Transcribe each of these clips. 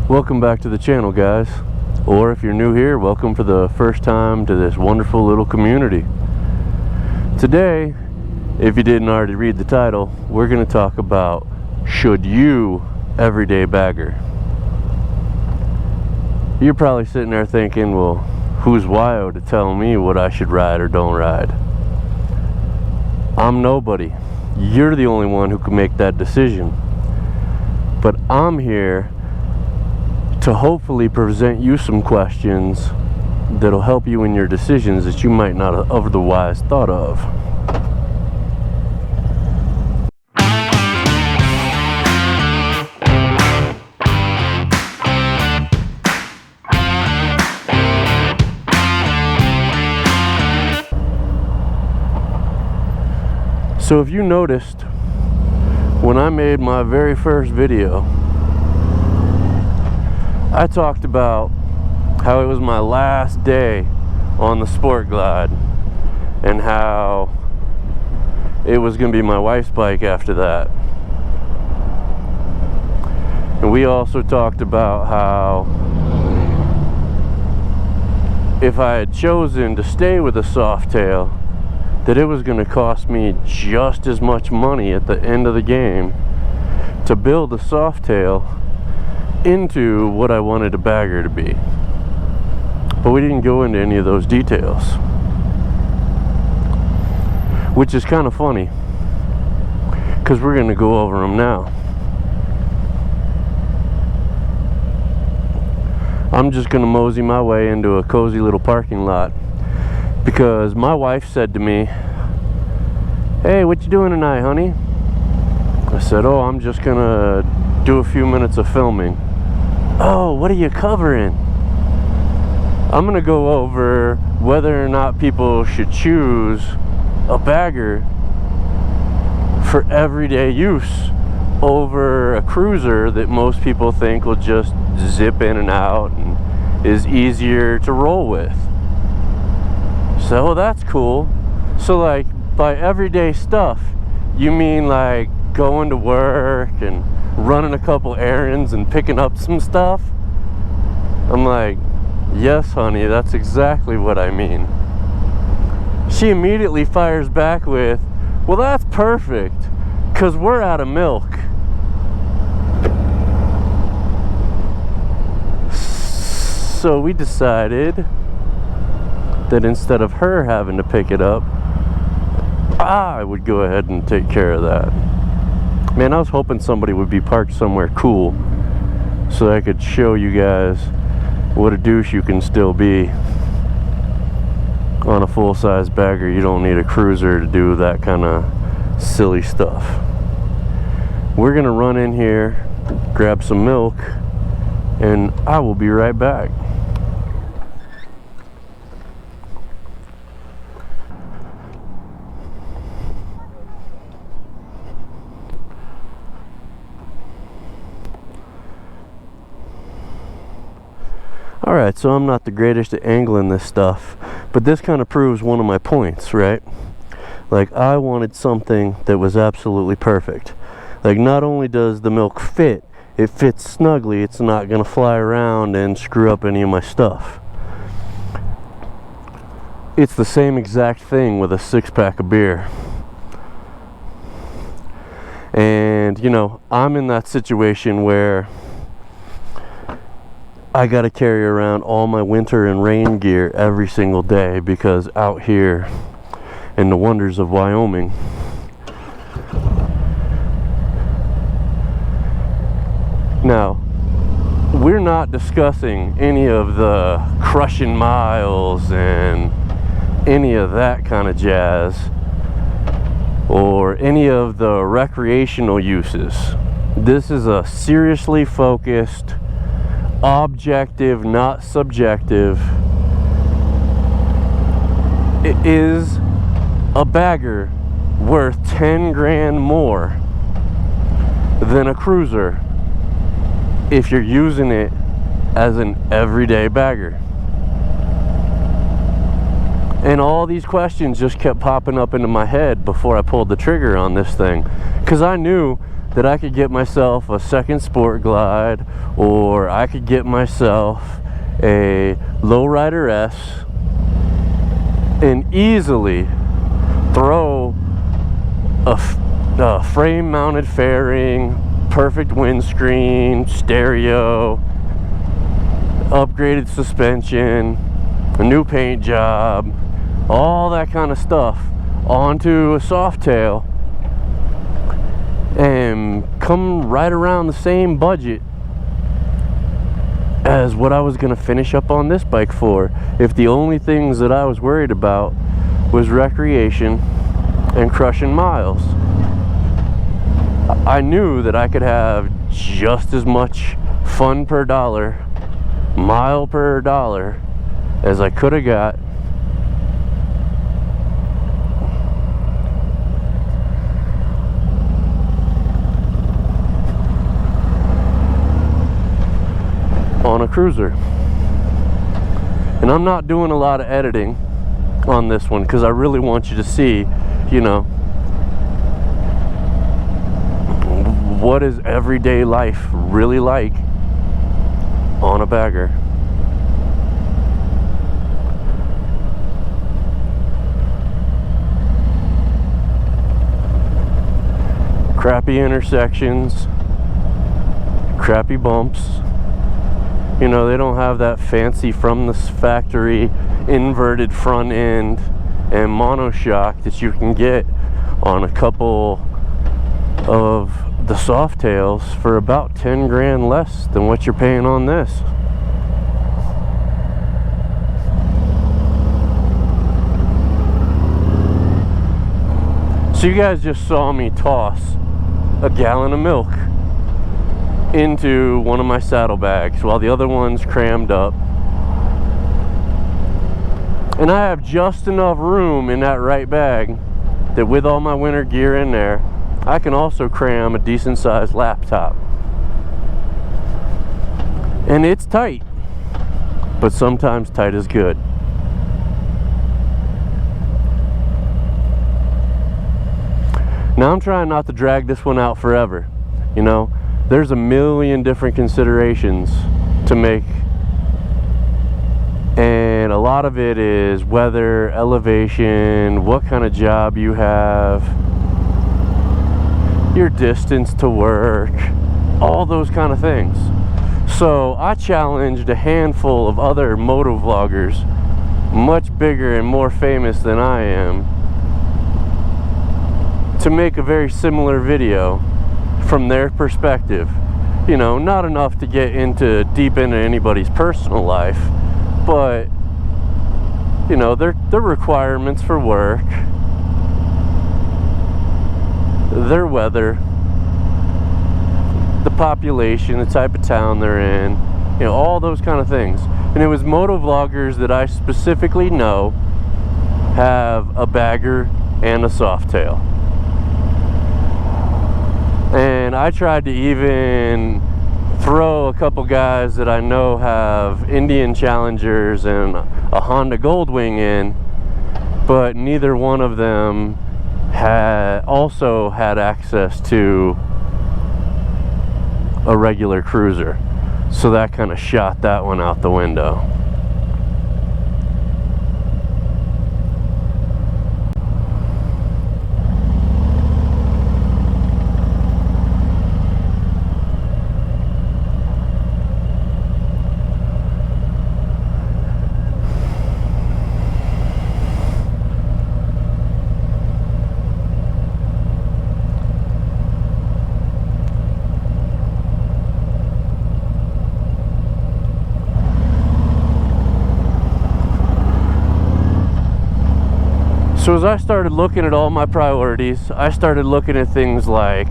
Welcome back to the channel, guys. Or if you're new here, welcome for the first time to this wonderful little community. Today, if you didn't already read the title, we're going to talk about should you everyday bagger. You're probably sitting there thinking, well, who's Wyo to tell me what I should ride or don't ride? I'm nobody. You're the only one who can make that decision. But I'm here to hopefully present you some questions that'll help you in your decisions that you might not have otherwise thought of. So if you noticed, when I made my very first video, I talked about how it was my last day on the Sport Glide and how it was going to be my wife's bike after that. And we also talked about how if I had chosen to stay with a Softail, that it was going to cost me just as much money at the end of the game to build a Softail into what I wanted a bagger to be. But we didn't go into any of those details, which is kind of funny because we're going to go over them now. I'm just going to mosey my way into a cozy little parking lot because my wife said to me, "Hey, what you doing tonight, honey?" I said, "Oh, I'm just going to do a few minutes of filming." "Oh, what are you covering?" I'm going to go over whether or not people should choose a bagger for everyday use over a cruiser that most people think will just zip in and out and is easier to roll with. So that's cool. So like by everyday stuff, you mean like going to work and running a couple errands and picking up some stuff? I'm like, yes, honey, that's exactly what I mean. She immediately fires back with, well, that's perfect, because we're out of milk. So we decided that instead of her having to pick it up, I would go ahead and take care of that. Man, I was hoping somebody would be parked somewhere cool so I could show you guys what a douche you can still be on a full-size bagger. You don't need a cruiser to do that kind of silly stuff. We're gonna run in here, grab some milk, and I will be right back. Alright, so I'm not the greatest at angling this stuff, but this kind of proves one of my points, right? Like, I wanted something that was absolutely perfect. Like, not only does the milk fit, it fits snugly, it's not going to fly around and screw up any of my stuff. It's the same exact thing with a 6-pack of beer. And, you know, I'm in that situation where I gotta carry around all my winter and rain gear every single day because out here in the wonders of Wyoming, now we're not discussing any of the crushing miles and any of that kind of jazz or any of the recreational uses. This is a seriously focused, objective, not subjective. It is a bagger worth 10 grand more than a cruiser if you're using it as an everyday bagger? And all these questions just kept popping up into my head before I pulled the trigger on this thing, because I knew that I could get myself a second Sport Glide, or I could get myself a Lowrider S and easily throw a frame mounted fairing, perfect windscreen, stereo, upgraded suspension, a new paint job, all that kind of stuff onto a Softail and come right around the same budget as what I was going to finish up on this bike for, if the only things that I was worried about was recreation and crushing miles. I knew that I could have just as much fun per dollar, mile per dollar, as I could have got on a cruiser. And I'm not doing a lot of editing on this one because I really want you to see, you know, what is everyday life really like on a bagger. Crappy intersections, crappy bumps. You know, they don't have that fancy from the factory inverted front end and monoshock that you can get on a couple of the Softails for about 10 grand less than what you're paying on this. So you guys just saw me toss a gallon of milk into one of my saddlebags while the other one's crammed up, and I have just enough room in that right bag that with all my winter gear in there, I can also cram a decent sized laptop. And it's tight, but sometimes tight is good. Now I'm trying not to drag this one out forever. You know, there's a million different considerations to make, and a lot of it is weather, elevation, what kind of job you have, your distance to work, all those kind of things. So I challenged a handful of other moto vloggers much bigger and more famous than I am to make a very similar video from their perspective. You know, not enough to get deep into anybody's personal life, but you know, their requirements for work, their weather, the population, the type of town they're in, you know, all those kind of things. And it was moto vloggers that I specifically know have a bagger and a Softail. And I tried to even throw a couple guys that I know have Indian Challengers and a Honda Goldwing in, but neither one of them also had access to a regular cruiser. So that kind of shot that one out the window. So as I started looking at all my priorities, I started looking at things like,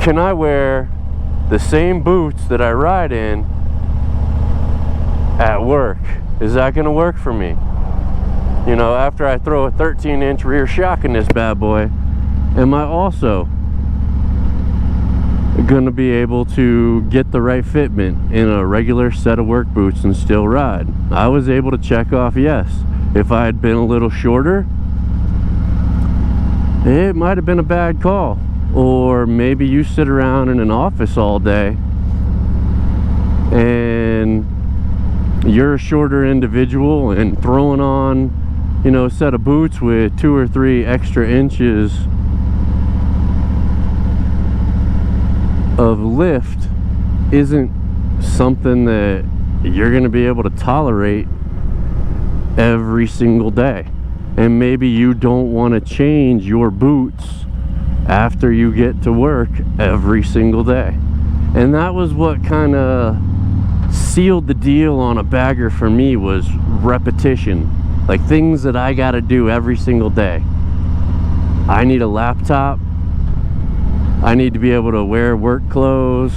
can I wear the same boots that I ride in at work? Is that going to work for me? You know, after I throw a 13-inch rear shock in this bad boy, am I also going to be able to get the right fitment in a regular set of work boots and still ride? I was able to check off yes. If I had been a little shorter, it might have been a bad call. Or maybe you sit around in an office all day and you're a shorter individual, and throwing on, you know, a set of boots with 2 or 3 extra inches of lift isn't something that you're going to be able to tolerate every single day. And maybe you don't want to change your boots after you get to work every single day. And that was what kind of sealed the deal on a bagger for me, was repetition. Like things that I got to do every single day. I need a laptop. I need to be able to wear work clothes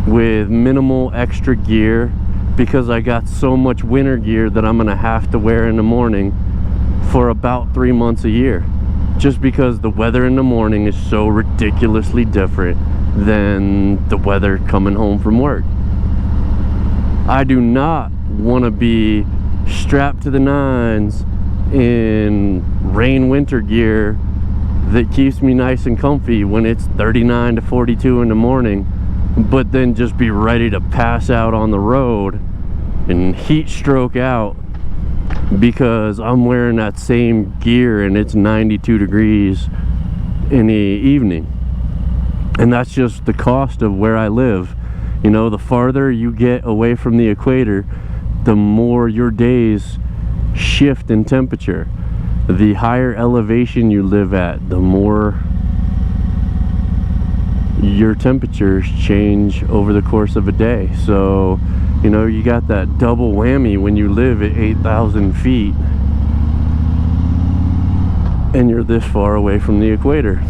with minimal extra gear, because I got so much winter gear that I'm gonna have to wear in the morning for about 3 months a year, just because the weather in the morning is so ridiculously different than the weather coming home from work. I do not want to be strapped to the nines in rain winter gear that keeps me nice and comfy when it's 39 to 42 in the morning, but then just be ready to pass out on the road and heat stroke out because I'm wearing that same gear and it's 92 degrees in the evening. And that's just the cost of where I live. You know, the farther you get away from the equator, the more your days shift in temperature. The higher elevation you live at, the more your temperatures change over the course of a day. So, you know, you got that double whammy when you live at 8,000 feet and you're this far away from the equator.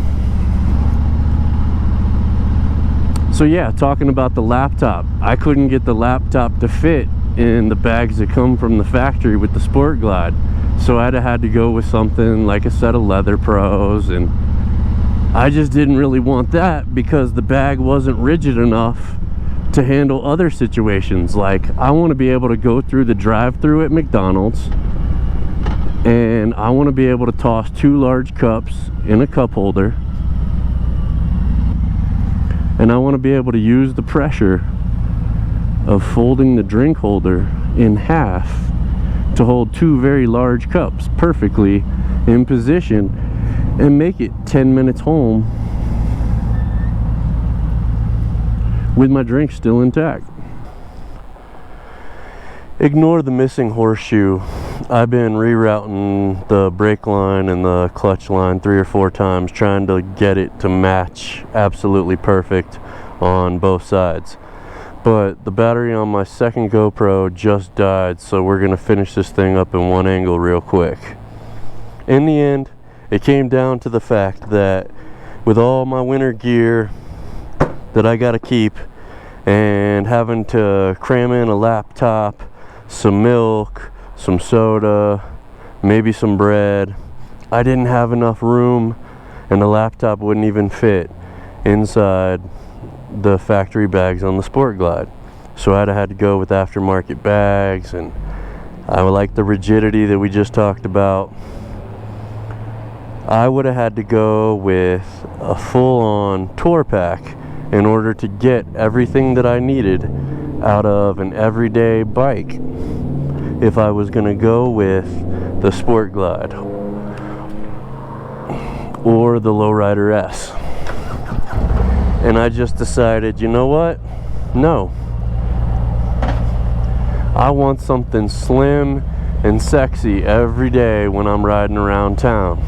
So yeah, talking about the laptop, I couldn't get the laptop to fit in the bags that come from the factory with the Sport Glide. So I'd have had to go with something like a set of Leather Pros, and I just didn't really want that because the bag wasn't rigid enough to handle other situations. Like, I want to be able to go through the drive-thru at McDonald's, and I want to be able to toss 2 large cups in a cup holder, and I want to be able to use the pressure of folding the drink holder in half to hold 2 very large cups perfectly in position and make it 10 minutes home with my drink still intact. Ignore the missing horseshoe. I've been rerouting the brake line and the clutch line 3 or 4 times, trying to get it to match absolutely perfect on both sides. But the battery on my second GoPro just died, so we're gonna finish this thing up in one angle real quick. In the end, it came down to the fact that with all my winter gear that I gotta keep, and having to cram in a laptop, some milk, some soda, maybe some bread, I didn't have enough room, and the laptop wouldn't even fit inside the factory bags on the Sport Glide. So I'd have had to go with aftermarket bags, and I would like the rigidity that we just talked about. I would have had to go with a full-on tour pack in order to get everything that I needed out of an everyday bike if I was going to go with the Sport Glide or the Lowrider S. And I just decided, you know what? No. I want something slim and sexy every day when I'm riding around town.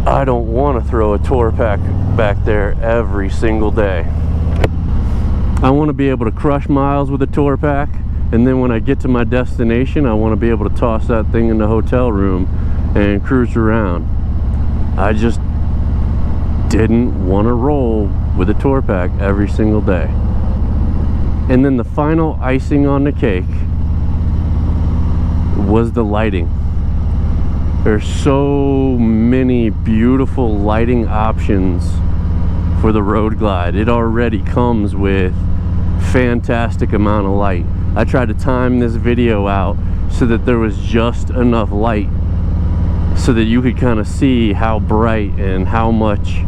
I don't want to throw a tour pack back there every single day. I want to be able to crush miles with a tour pack, and then when I get to my destination, I want to be able to toss that thing in the hotel room and cruise around. I just didn't want to roll with a tour pack every single day. And then the final icing on the cake was the lighting. There's so many beautiful lighting options for the Road Glide. It already comes with fantastic amount of light. I tried to time this video out so that there was just enough light so that you could kind of see how bright and how much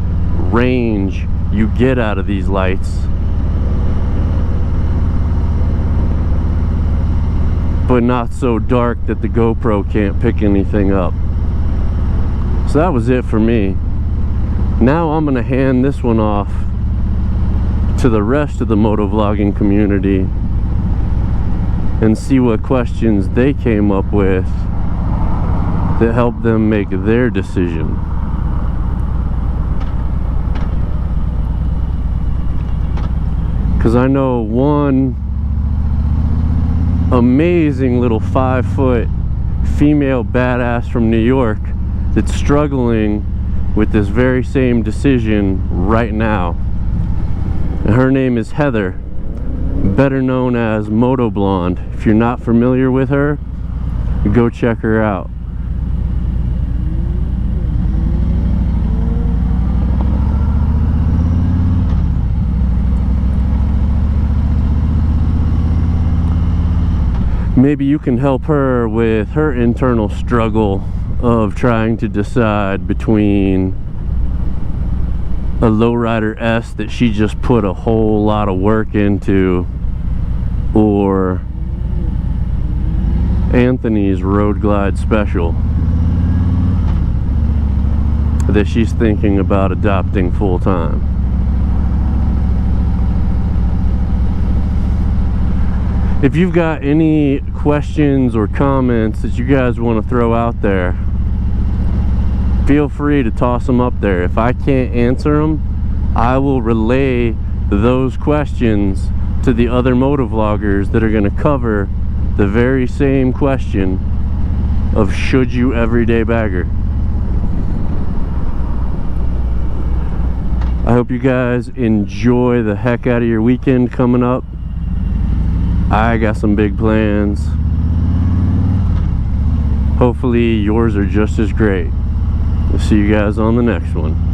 range you get out of these lights, but not so dark that the GoPro can't pick anything up. So that was it for me. Now I'm gonna hand this one off to the rest of the motovlogging community and see what questions they came up with that helped them make their decision. Because I know one amazing little 5-foot female badass from New York that's struggling with this very same decision right now. And her name is Heather, better known as Moto Blonde. If you're not familiar with her, go check her out. Maybe you can help her with her internal struggle of trying to decide between a lowrider S that she just put a whole lot of work into, or Anthony's Road Glide Special that she's thinking about adopting full time. If you've got any questions or comments that you guys want to throw out there, feel free to toss them up there. If I can't answer them, I will relay those questions to the other motovloggers that are going to cover the very same question of should you everyday bagger. I hope you guys enjoy the heck out of your weekend coming up. I got some big plans. Hopefully yours are just as great. We'll see you guys on the next one.